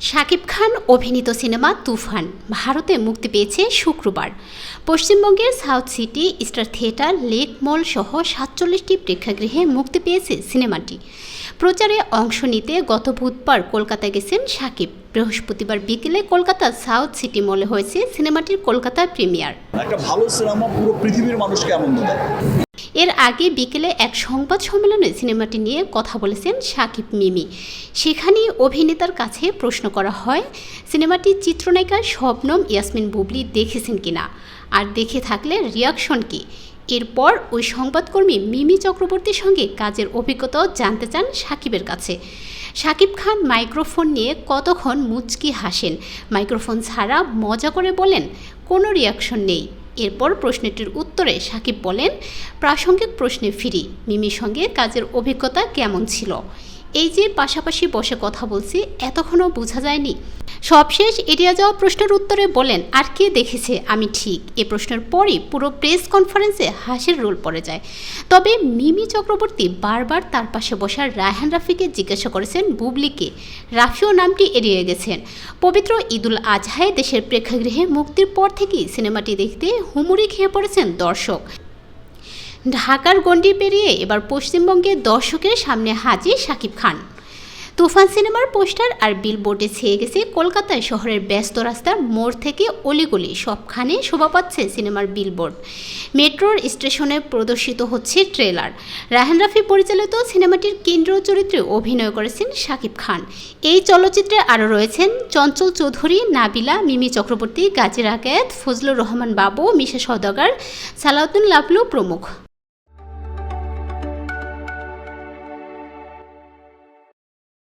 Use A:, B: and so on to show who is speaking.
A: শাকিব খান অভিনীত সিনেমা তুফান ভারতে মুক্তি পেয়েছে শুক্রবার। পশ্চিমবঙ্গের South City Star Theatre, Lake Mall সহ ৪৭টি প্রেক্ষাগৃহে মুক্তি পেয়েছে সিনেমাটি। প্রচারে অংশ নিতে গত বুধবার কলকাতায় গেছেন শাকিব। বৃহস্পতিবার বিকেলে কলকাতার সাউথ সিটি মলে হয়েছে সিনেমাটির কলকাতা প্রিমিয়ার।
B: একটা ভালো সিনেমা পুরো পৃথিবীর মানুষকে আনন্দ দেয়।
A: এর আগে বিকেলে এক সংবাদ সম্মেলনে সিনেমাটি নিয়ে কথা বলেছেন শাকিব মিমি। সেখানেই অভিনেতার কাছে প্রশ্ন করা হয়, সিনেমাটির চিত্রনায়িকা শবনম ইয়াসমিন বুবলি দেখেছেন কিনা, আর দেখে থাকলে রিয়াকশন কী। এরপর ওই সংবাদকর্মী মিমি চক্রবর্তীর সঙ্গে কাজের অভিজ্ঞতাও জানতে চান শাকিবের কাছে। শাকিব খান মাইক্রোফোন নিয়ে কতক্ষণ মুচকি হাসেন, মাইক্রোফোন ছাড়া মজা করে বলেন কোনো রিয়াকশন নেই। এরপর প্রশ্নটির উত্তরে শাকিব বলেন, প্রাসঙ্গিক প্রশ্নে ফিরি, মিমির সঙ্গে কাজের অভিজ্ঞতা কেমন ছিল? এই যে পাশাপাশি বসে কথা বলছি, এতক্ষণও বোঝা যায়নি? সবশেষ এড়িয়ে যাওয়া প্রশ্নের উত্তরে বলেন, আর কে দেখেছে আমি ঠিক? এ প্রশ্নের পরই পুরো প্রেস কনফারেন্সে হাসির রোল পড়ে যায়। তবে মিমি চক্রবর্তী বারবার তার পাশে বসা রায়হান রাফিকে জিজ্ঞাসা করেছেন বুবলিকে। রাফিও নামটি এড়িয়ে গেছেন। পবিত্র ঈদুল আজহায় দেশের প্রেক্ষাগৃহে মুক্তির পর থেকেই সিনেমাটি দেখতে হুমুড়ি খেয়ে পড়েছেন দর্শক। ঢাকার গণ্ডি পেরিয়ে এবার পশ্চিমবঙ্গে দর্শকের সামনে হাজির শাকিব খান। তুফান সিনেমার পোস্টার আর বিলবোর্ডে ছেয়ে গেছে কলকাতায় শহরের ব্যস্ত রাস্তার মোড় থেকে অলিগলি, সবখানে শোভা পাচ্ছে সিনেমার বিলবোর্ড। মেট্রোর স্টেশনে প্রদর্শিত হচ্ছে ট্রেলার। রায়হান রাফি পরিচালিত সিনেমাটির কেন্দ্রীয় চরিত্রে অভিনয় করেছেন শাকিব খান। এই চলচ্চিত্রে আরও রয়েছেন চঞ্চল চৌধুরী, নাবিলা, মিমি চক্রবর্তী, গাজী রাকায়েত, ফজলুর রহমান বাবু, মিশা সওদাগর, সালাউদ্দিন লাবলু প্রমুখ।